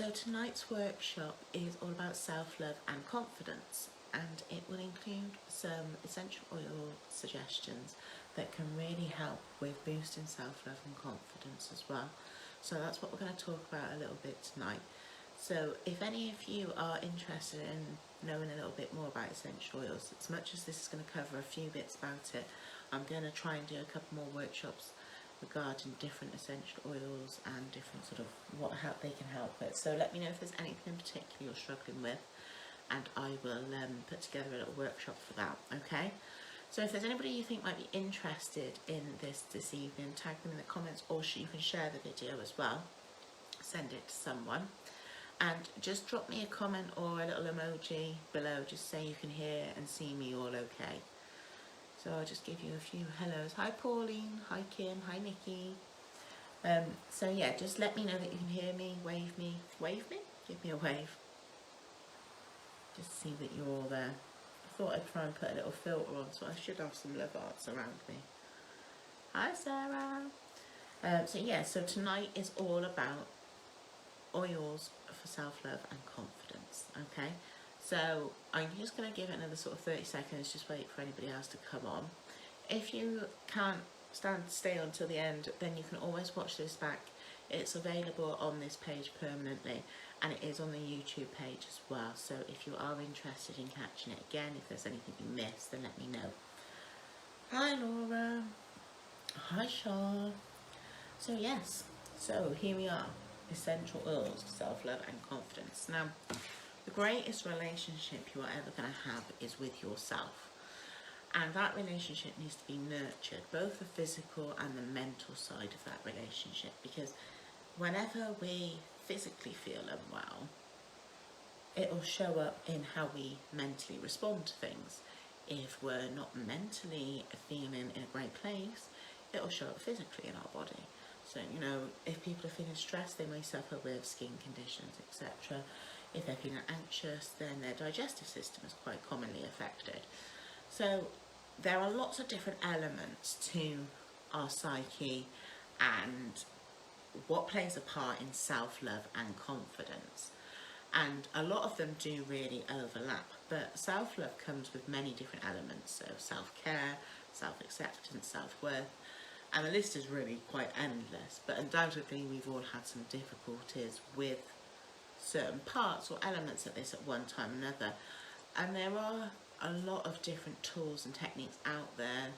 So tonight's workshop is all about self-love and confidence, and it will include some essential oil suggestions that can really help with boosting self-love and confidence as well. So that's what we're going to talk about a little bit tonight. So if any of you are interested in knowing a little bit more about essential oils, as much as this is going to cover a few bits about it, I'm going to try and do a couple more workshops regarding different essential oils and different sort of what help they can help with. So let me know if there's anything in particular you're struggling with, and I will put together a little workshop for that. Okay, so if there's anybody you think might be interested in this evening, tag them in the comments, or you can share the video as well, send it to someone, and just drop me a comment or a little emoji below, just say you can hear and see me all okay. So I'll just give you a few hellos. Hi Pauline, hi Kim, hi Nikki. So yeah, just let me know that you can hear me, wave me, give me a wave. Just see that you're all there. I thought I'd try and put a little filter on, so I should have some love arts around me. Hi Sarah. So yeah, so tonight is all about oils for self-love and confidence, okay? So I'm just going to give it another sort of 30 seconds, just wait for anybody else to come on. If you can't stay until the end, then you can always watch this back. It's available on this page permanently, and it is on the YouTube page as well. So if you are interested in catching it again, if there's anything you missed, then let me know. Hi Laura. Hi Sean. So yes, so here we are. Essential oils for self-love and confidence. Now, the greatest relationship you are ever going to have is with yourself, and that relationship needs to be nurtured, both the physical and the mental side of that relationship, because whenever we physically feel unwell, it will show up in how we mentally respond to things. If we're not mentally feeling in a great place, it will show up physically in our body. So, you know, if people are feeling stressed, they may suffer with skin conditions, etc. If they're feeling anxious, then their digestive system is quite commonly affected. So there are lots of different elements to our psyche and what plays a part in self-love and confidence. And a lot of them do really overlap, but self-love comes with many different elements. So self-care, self-acceptance, self-worth, and the list is really quite endless, but undoubtedly we've all had some difficulties with certain parts or elements of this at one time or another. And there are a lot of different tools and techniques out there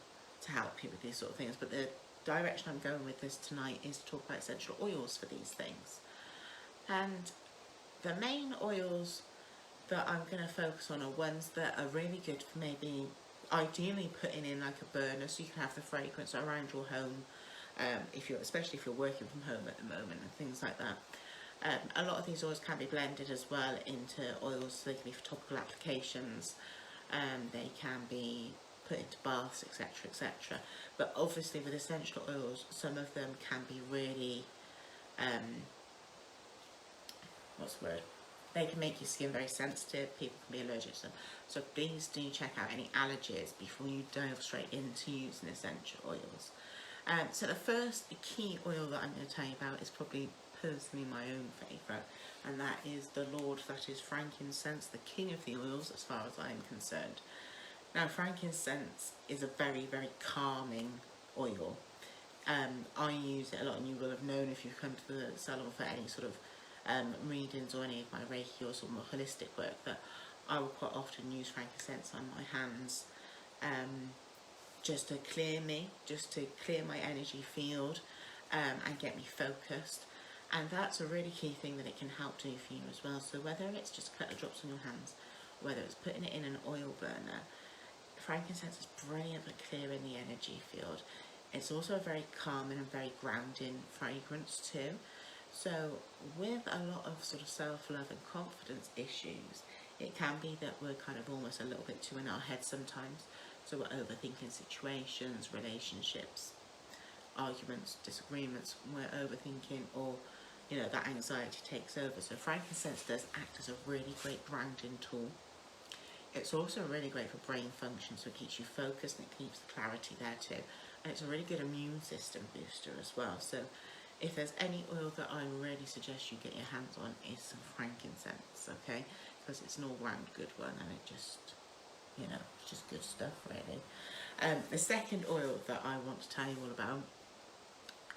to help you with these sort of things, but the direction I'm going with this tonight is to talk about essential oils for these things. And the main oils that I'm going to focus on are ones that are really good for maybe ideally putting in like a burner, so you can have the fragrance around your home, especially if you're working from home at the moment and things like that. A lot of these oils can be blended as well into oils, so they can be for topical applications, they can be put into baths, etc, etc. But obviously with essential oils, some of them can be really what's the word? They can make your skin very sensitive, people can be allergic to them. So please do check out any allergies before you dive straight into using essential oils. So the first key oil that I'm going to tell you about is probably personally my own favourite, and that is the Lord, that is frankincense, the king of the oils as far as I'm concerned. Now frankincense is a very, very calming oil. I use it a lot, and you will have known if you've come to the salon for any sort of readings or any of my Reiki or some more holistic work, that I will quite often use frankincense on my hands just to clear me, just to clear my energy field and get me focused. And that's a really key thing that it can help do for you as well. So whether it's just a couple of drops on your hands, whether it's putting it in an oil burner, frankincense is brilliant for clearing the energy field. It's also a very calming and very grounding fragrance too. So with a lot of sort of self-love and confidence issues, it can be that we're kind of almost a little bit too in our head sometimes. So we're overthinking situations, relationships, arguments, disagreements, we're overthinking, or you know, that anxiety takes over. So frankincense does act as a really great grounding tool. It's also really great for brain function, so it keeps you focused and it keeps the clarity there too. And it's a really good immune system booster as well. So if there's any oil that I really suggest you get your hands on, is some frankincense, okay? Because it's an all-round good one, and it just, you know, it's just good stuff, really. The second oil that I want to tell you all about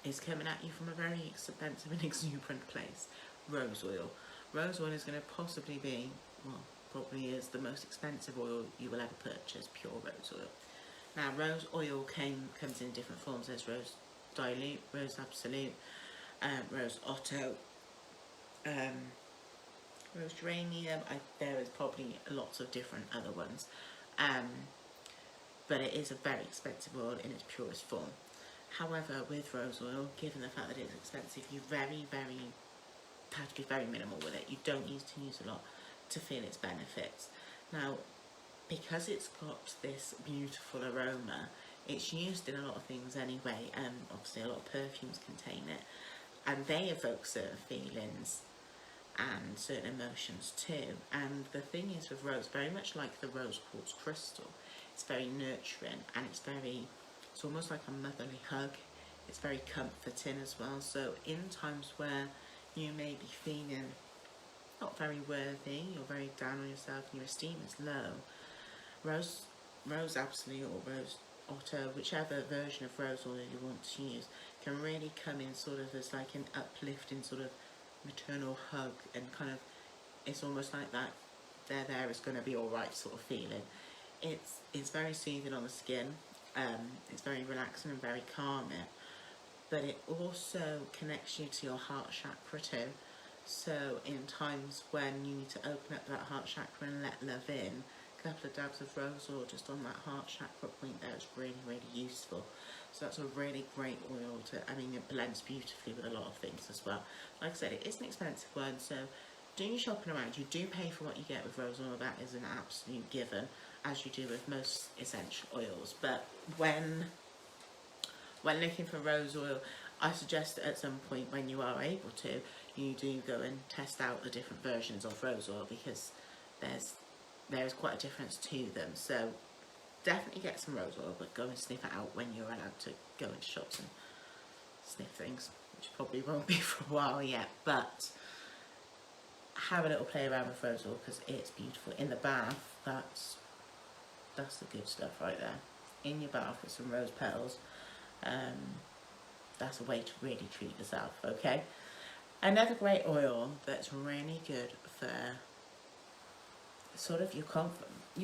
is coming at you from a very expensive and exuberant place, rose oil. Rose oil is going to possibly be, well, probably is the most expensive oil you will ever purchase, pure rose oil. Now, rose oil comes in different forms. There's rose dilute, rose absolute, rose otto, rose geranium. There is probably lots of different other ones, but it is a very expensive oil in its purest form. However, with rose oil, given the fact that it's expensive, you have to be very minimal with it. You don't need to use a lot to feel its benefits. Now, because it's got this beautiful aroma, it's used in a lot of things anyway. Obviously a lot of perfumes contain it, and they evoke certain feelings and certain emotions too. And the thing is with rose, very much like the rose quartz crystal, it's very nurturing, and it's almost like a motherly hug. It's very comforting as well. So in times where you may be feeling not very worthy, you're very down on yourself and your esteem is low, rose absolute or rose otto, whichever version of rose oil you want to use, can really come in sort of as like an uplifting sort of maternal hug, and kind of, it's almost like that there is going to be alright sort of feeling. It's very soothing on the skin, it's very relaxing and very calming, but it also connects you to your heart chakra too. So in times when you need to open up that heart chakra and let love in, a couple of dabs of rose oil just on that heart chakra point there is really, really useful. So that's a really great oil it blends beautifully with a lot of things as well. Like I said, it is an expensive one, so do your shopping around. You do pay for what you get with rose oil, that is an absolute given, as you do with most essential oils. But when looking for rose oil, I suggest that at some point when you are able to, you do go and test out the different versions of rose oil, because there's quite a difference to them. So definitely get some rose oil, but go and sniff it out when you're allowed to go into shops and sniff things, which probably won't be for a while yet. But have a little play around with rose oil, because it's beautiful. In the bath, that's the good stuff right there. In your bath with some rose petals, that's a way to really treat yourself, okay? Another great oil that's really good for sort of your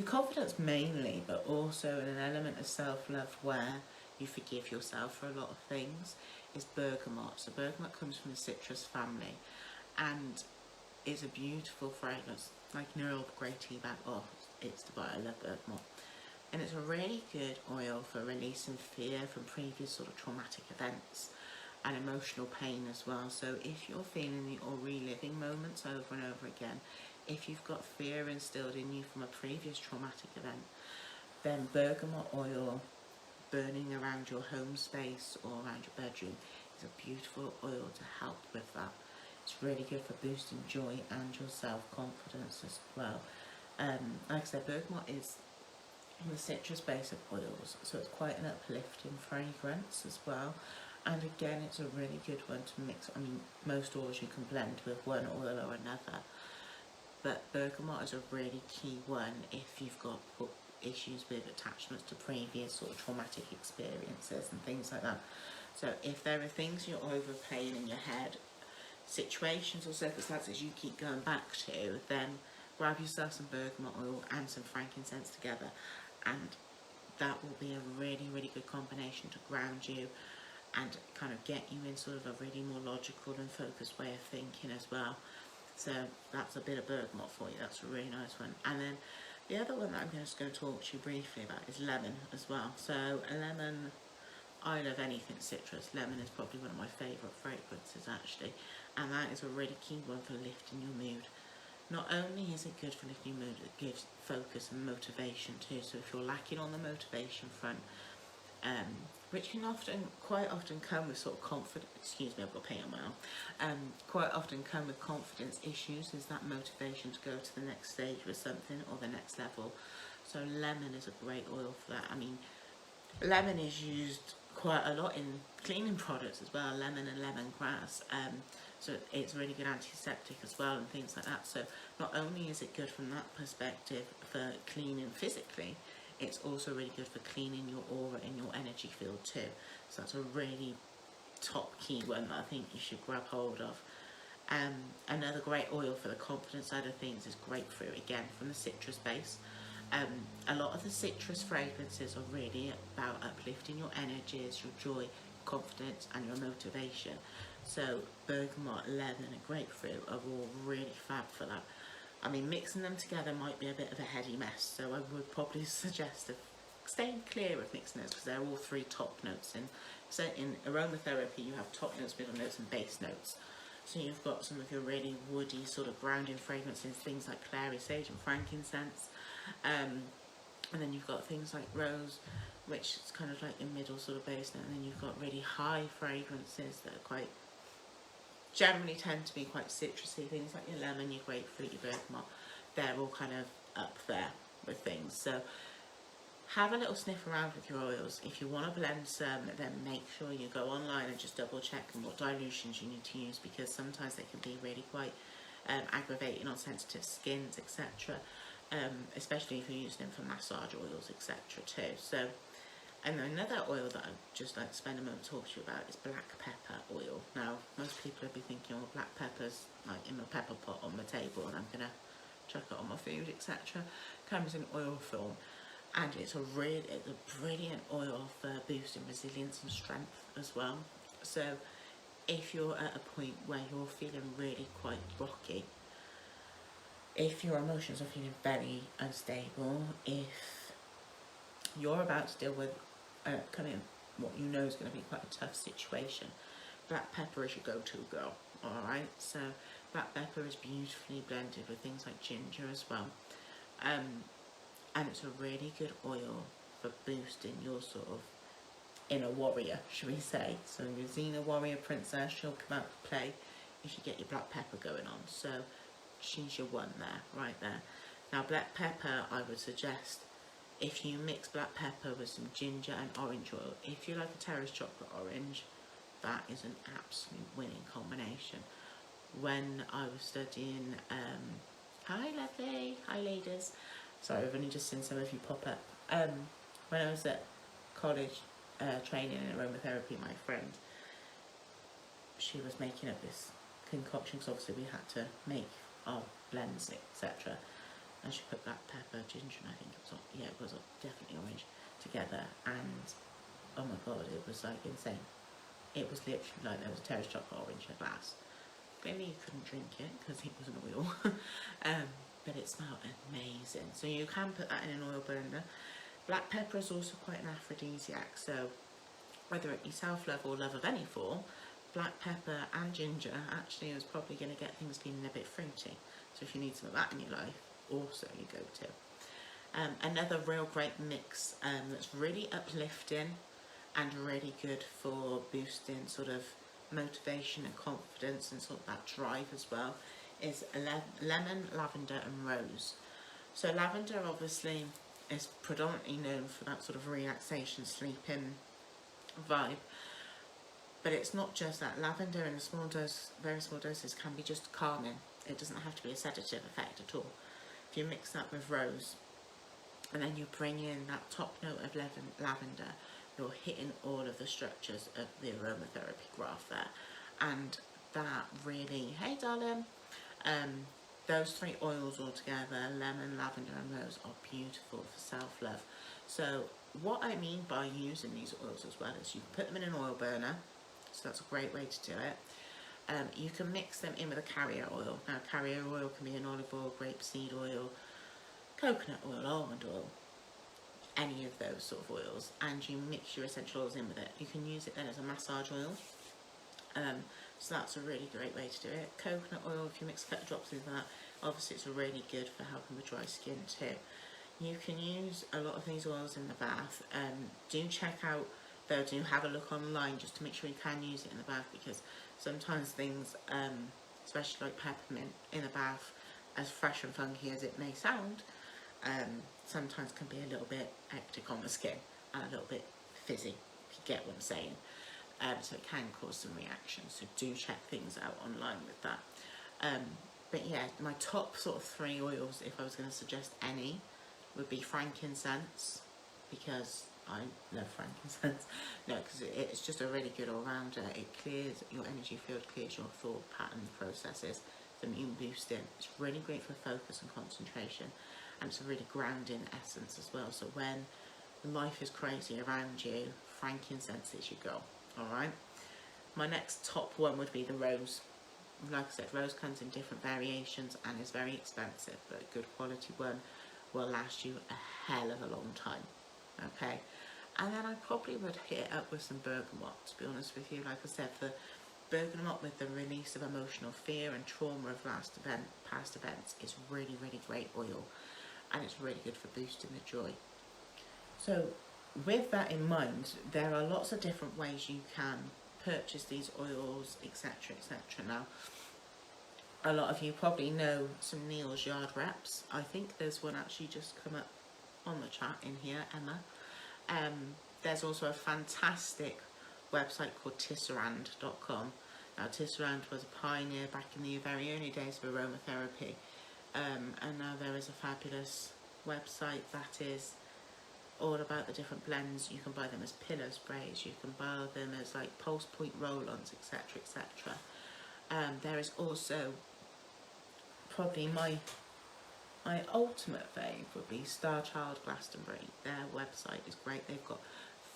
confidence mainly, but also in an element of self-love where you forgive yourself for a lot of things, is bergamot. So bergamot comes from the citrus family, and it's a beautiful fragrance, like an Earl Grey tea bag. Oh, it's divine. I love bergamot. And it's a really good oil for releasing fear from previous sort of traumatic events and emotional pain as well. So if you're feeling or reliving moments over and over again, if you've got fear instilled in you from a previous traumatic event, then bergamot oil burning around your home space or around your bedroom is a beautiful oil to help with that. It's really good for boosting joy and your self-confidence as well. Like I said, bergamot is the citrus base of oils, so it's quite an uplifting fragrance as well. And again, it's a really good one to mix. Most oils you can blend with one oil or another, but bergamot is a really key one if you've got issues with attachments to previous sort of traumatic experiences and things like that. So if there are things you're overplaying in your head, situations or circumstances you keep going back to, then grab yourself some bergamot oil and some frankincense together, and that will be a really, really good combination to ground you and kind of get you in sort of a really more logical and focused way of thinking as well. So that's a bit of bergamot for you. That's a really nice one. And then the other one that I'm just going to talk to you briefly about is lemon as well. So a lemon, I love anything citrus. Lemon is probably one of my favourite fragrances actually, and that is a really key one for lifting your mood. Not only is it good for lifting your mood, it gives focus and motivation too. So if you're lacking on the motivation front, which can quite often come with sort of confidence, excuse me, I've got pain on my arm, quite often come with confidence issues, is that motivation to go to the next stage with something or the next level. So lemon is a great oil for that. Lemon is used quite a lot in cleaning products as well, lemon and lemongrass. So it's really good antiseptic as well and things like that. So not only is it good from that perspective for cleaning physically, it's also really good for cleaning your aura and your energy field too. So that's a really top key one that I think you should grab hold of. Another great oil for the confidence side of things is grapefruit, again from the citrus base. A lot of the citrus fragrances are really about uplifting your energies, your joy, confidence and your motivation. So bergamot, lemon and grapefruit are all really fab for that. I mean, mixing them together might be a bit of a heady mess, so I would probably suggest staying clear of mixing those because they're all three top notes. So in aromatherapy you have top notes, middle notes and base notes. So you've got some of your really woody sort of grounding fragrances, things like clary sage and frankincense. And then you've got things like rose, which is kind of like your middle sort of base note. And then you've got really high fragrances that are quite, generally tend to be quite citrusy, things like your lemon, your grapefruit, your bergamot. They're all kind of up there with things. So have a little sniff around with your oils. If you want to blend some, then make sure you go online and just double check what dilutions you need to use, because sometimes they can be really quite aggravating on sensitive skins, etc. Especially if you're using them for massage oils, etc. too. So, and another oil that I'd just like to spend a moment talking to you about is black pepper oil. Now, most people would be thinking, oh, black pepper's like in my pepper pot on my table and I'm gonna chuck it on my food, etc. Comes in oil form. And it's a brilliant oil for boosting resilience and strength as well. So if you're at a point where you're feeling really quite rocky, if your emotions are feeling very unstable, if you're about to deal with what you know is going to be quite a tough situation, black pepper is your go-to girl. Alright, so black pepper is beautifully blended with things like ginger as well. And it's a really good oil for boosting your sort of inner warrior, should we say. So your Xena warrior princess, she'll come out to play if you get your black pepper going on. So she's your one there, right there. Now black pepper, I would suggest, if you mix black pepper with some ginger and orange oil, if you like a terrace chocolate orange, that is an absolute winning combination. When I was studying, hi lovely, hi ladies. Sorry, I've only just seen some of you pop up. When I was at college training in aromatherapy, my friend, she was making up this concoction, because obviously we had to make our blends, etc. And she put black pepper, ginger, and I think it was, yeah, it was definitely orange, together. And oh my god, it was like insane. It was literally like there was a terrace chocolate orange in a glass. Clearly you couldn't drink it because it was an oil. But it smelled amazing. So you can put that in an oil blender. Black pepper is also quite an aphrodisiac, so whether it be self-love or love of any form, black pepper and ginger actually is probably going to get things feeling a bit fruity. So if you need some of that in your life, also you go to. Another real great mix that's really uplifting and really good for boosting sort of motivation and confidence and sort of that drive as well is lemon, lavender and rose. So lavender obviously is predominantly known for that sort of relaxation, sleeping vibe, but it's not just that. Lavender in a small dose, very small doses, can be just calming. It doesn't have to be a sedative effect at all. If you mix that with rose and then you bring in that top note of lavender, you're hitting all of the structures of the aromatherapy graph there. And that really, hey darling, those three oils all together, lemon, lavender and rose, are beautiful for self-love. So what I mean by using these oils as well is you can put them in an oil burner, so that's a great way to do it. You can mix them in with a carrier oil. Now carrier oil can be an olive oil, grapeseed oil, coconut oil, almond oil, any of those sort of oils, and you mix your essential oils in with it. You can use it then as a massage oil. So that's a really great way to do it. Coconut oil, if you mix a couple of drops in that, obviously it's really good for helping with dry skin too. You can use a lot of these oils in the bath. Do check out, though, do have a look online just to make sure you can use it in the bath, because sometimes things, especially like peppermint in the bath, as fresh and funky as it may sound, sometimes can be a little bit hectic on the skin and a little bit fizzy, if you get what I'm saying. So it can cause some reactions, so do check things out online with that. But yeah, my top sort of 3 oils, if I was going to suggest any, would be frankincense, because I love frankincense. No, because it's just a really good all-rounder. It clears your energy field, clears your thought pattern processes, it's immune boosting. It's really great for focus and concentration, and it's a really grounding essence as well. So when life is crazy around you, frankincense is your goal. Alright, my next top one would be the rose. Like I said, rose comes in different variations and is very expensive, but a good quality one will last you a hell of a long time. Okay, and then I probably would hit it up with some bergamot, to be honest with you. Like I said, the bergamot with the release of emotional fear and trauma of past events is really, really great oil, and it's really good for boosting the joy. So with that in mind, there are lots of different ways you can purchase these oils, etc, etc. Now, a lot of you probably know some Neil's Yard Reps. I think there's one actually just come up on the chat in here, Emma. There's also a fantastic website called Tisserand.com. Now, Tisserand was a pioneer back in the very early days of aromatherapy, and now there is a fabulous website that is all about the different blends. You can buy them as pillow sprays, you can buy them as like pulse point roll-ons, etc, etc. There is also probably my ultimate fave would be Star Child Glastonbury. Their website is great. They've got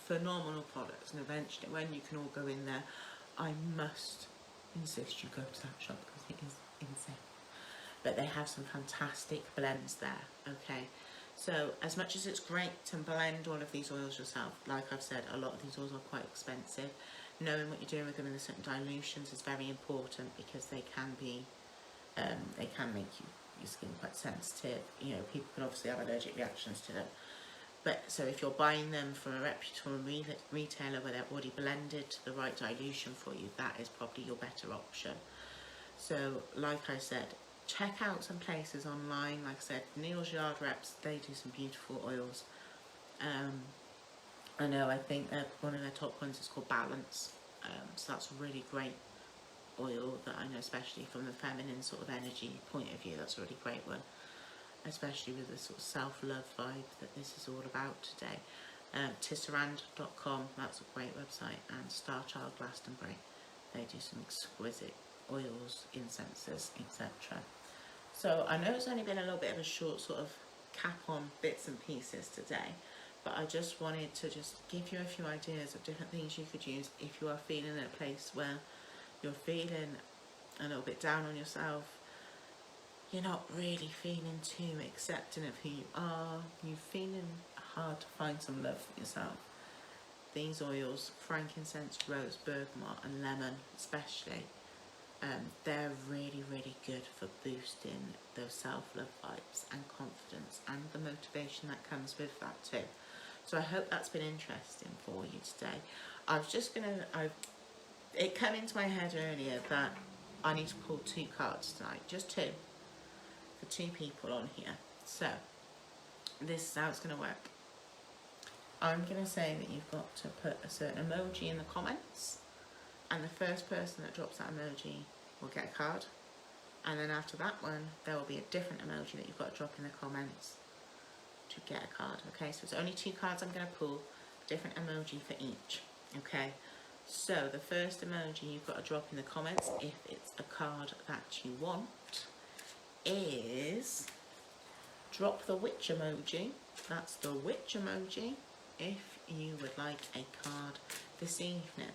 phenomenal products, and eventually when you can all go in there, I must insist you go to that shop because it is insane. But they have some fantastic blends there. Okay, so as much as it's great to blend all of these oils yourself, like I've said, a lot of these oils are quite expensive. Knowing what you're doing with them in the certain dilutions is very important, because they can be, they can make your skin quite sensitive. You know, people can obviously have allergic reactions to them. But so if you're buying them from a reputable retailer where they're already blended to the right dilution for you, that is probably your better option. So like I said, check out some places online. Like I said, Neil's Yard Reps, they do some beautiful oils. I know, I think one of their top ones is called Balance. So that's a really great oil that I know, especially from the feminine sort of energy point of view, that's a really great one. Especially with the sort of self-love vibe that this is all about today. Tisserand.com, that's a great website. And Star Child Glastonbury, they do some exquisite oils, incenses, etc. So I know it's only been a little bit of a short sort of cap on bits and pieces today, but I just wanted to just give you a few ideas of different things you could use if you are feeling in a place where you're feeling a little bit down on yourself, you're not really feeling too accepting of who you are, you're feeling hard to find some love for yourself. These oils, frankincense, rose, bergamot and lemon especially, they're really, really good for boosting those self-love vibes and confidence and the motivation that comes with that too. So I hope that's been interesting for you today. It came into my head earlier that I need to pull 2 cards tonight, just 2, for 2 people on here. So this is how it's going to work. I'm going to say that you've got to put a certain emoji in the comments, and the first person that drops that emoji will get a card, and then after that one there will be a different emoji that you've got to drop in the comments to get a card. Okay, so it's only 2 cards I'm going to pull, different emoji for each. Okay, so the first emoji you've got to drop in the comments, if it's a card that you want, is drop the witch emoji. That's the witch emoji if you would like a card this evening.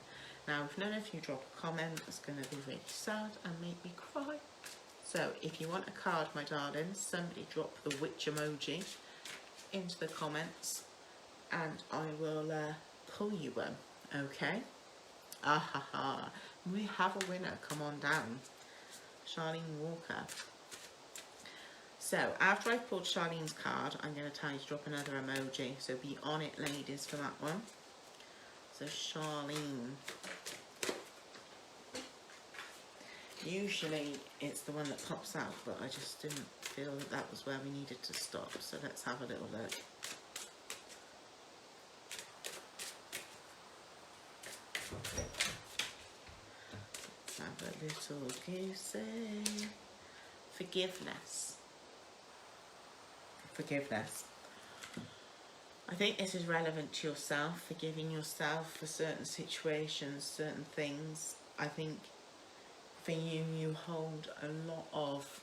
Now, if none of you drop a comment, it's going to be really sad and make me cry. So if you want a card, my darlings, somebody drop the witch emoji into the comments and I will pull you one. Okay? Ah ha ha. We have a winner. Come on down. Charlene Walker. So after I've pulled Charlene's card, I'm going to tell you to drop another emoji. So be on it, ladies, for that one. So Charlene. Usually it's the one that pops out, but I just didn't feel that that was where we needed to stop. So let's have a little look. Let's have a little goosey. Forgiveness. Forgiveness. I think this is relevant to yourself, forgiving yourself for certain situations, certain things. I think for you, you hold a lot of,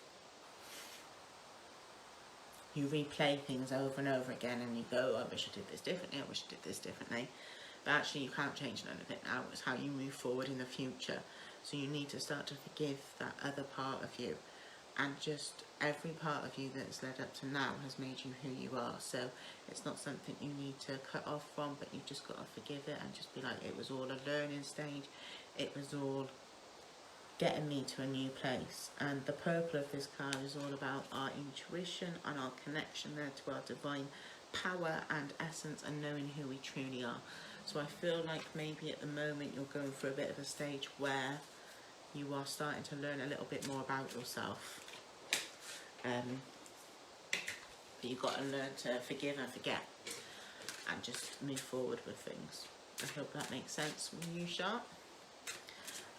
you replay things over and over again and you go, I wish I did this differently, I wish I did this differently. But actually you can't change none of it now. It's how you move forward in the future. So you need to start to forgive that other part of you. And just every part of you that's led up to now has made you who you are. So it's not something you need to cut off from, but you've just got to forgive it and just be like, it was all a learning stage. It was all getting me to a new place. And the purple of this card is all about our intuition and our connection there to our divine power and essence and knowing who we truly are. So I feel like maybe at the moment you're going through a bit of a stage where you are starting to learn a little bit more about yourself. But you've got to learn to forgive and forget and just move forward with things. I hope that makes sense with you, Sharp.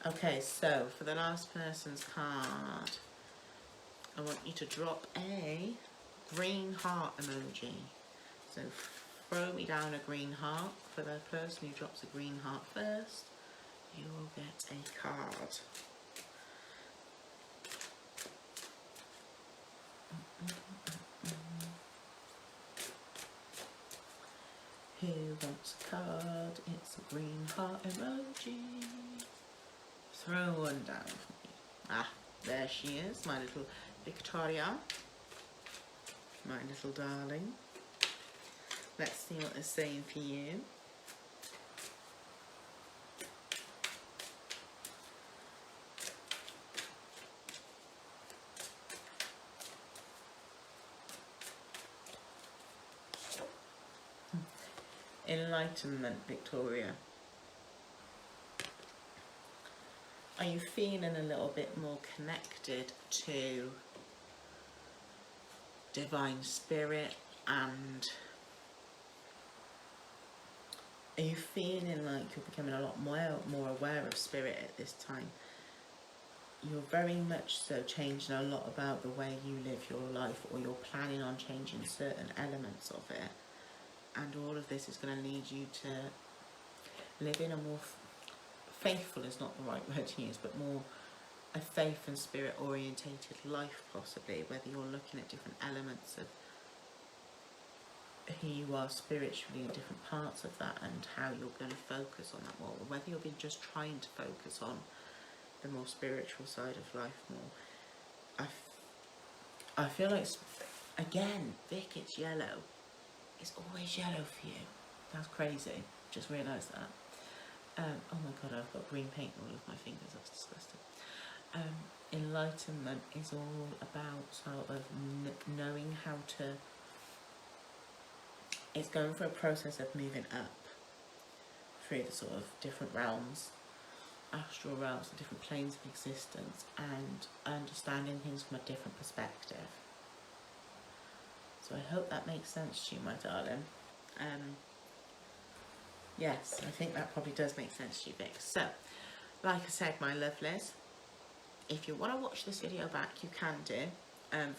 Okay, so for the last person's card, I want you to drop a green heart emoji. So throw me down a green heart. For the person who drops a green heart first, you will get a card. Who wants a card? It's a green heart emoji. Throw one down for me. Ah, there she is, my little Victoria. My little darling. Let's see what they're saying for you. Enlightenment, Victoria. Are you feeling a little bit more connected to divine spirit, and are you feeling like you're becoming a lot more aware of spirit at this time? You're very much so changing a lot about the way you live your life, or you're planning on changing certain elements of it. And all of this is going to lead you to live in a more, faithful is not the right word to use, but more a faith and spirit orientated life, possibly, whether you're looking at different elements of who you are spiritually in different parts of that and how you're going to focus on that more, or whether you'll be just trying to focus on the more spiritual side of life more. I feel like, again, Vic, it's yellow. It's always yellow for you. That's crazy. Just realised that. Oh my god, I've got green paint all over my fingers. That's disgusting. Enlightenment is all about sort of knowing how to... It's going for a process of moving up through the sort of different realms, astral realms, and different planes of existence, and understanding things from a different perspective. So I hope that makes sense to you, my darling. Yes, I think that probably does make sense to you, Vic. So, like I said, my lovelies, if you want to watch this video back, you can do.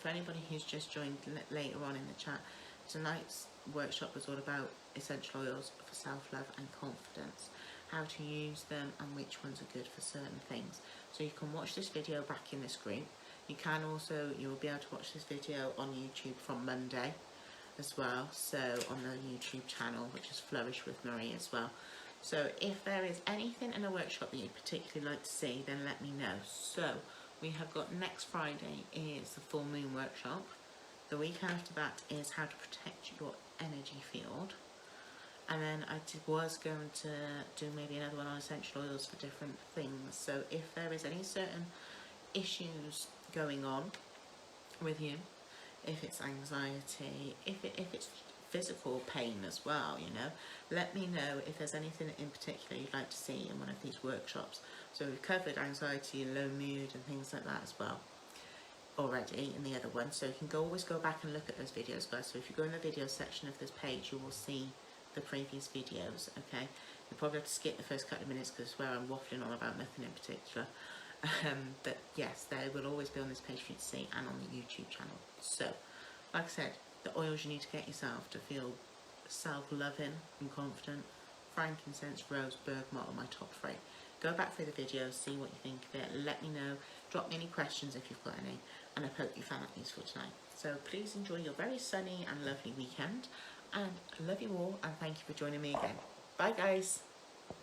For anybody who's just joined later on in the chat, tonight's workshop was all about essential oils for self-love and confidence, how to use them and which ones are good for certain things. So you can watch this video back in this group. You can also, you will be able to watch this video on YouTube from Monday as well, so on the YouTube channel, which is Flourish with Marie as well. So if there is anything in the workshop that you'd particularly like to see, then let me know. So we have got next Friday is the full moon workshop. The week after that is how to protect your energy field. And then I was going to do maybe another one on essential oils for different things. So if there is any certain issues going on with you, if it's anxiety, if it's physical pain as well, you know, let me know if there's anything in particular you'd like to see in one of these workshops. So we've covered anxiety and low mood and things like that as well already in the other one, so you can always go back and look at those videos, guys. So if you go in the video section of this page, you will see the previous videos, okay? You probably have to skip the first couple of minutes because I swear I'm waffling on about nothing in particular. But yes, they will always be on this page for you to see and on the YouTube channel. So, like I said, the oils you need to get yourself to feel self-loving and confident: frankincense, rose, bergamot are my top 3. Go back through the video, see what you think of it, let me know, drop me any questions if you've got any, and I hope you found that useful tonight. So please enjoy your very sunny and lovely weekend, and I love you all, and thank you for joining me again. Bye guys.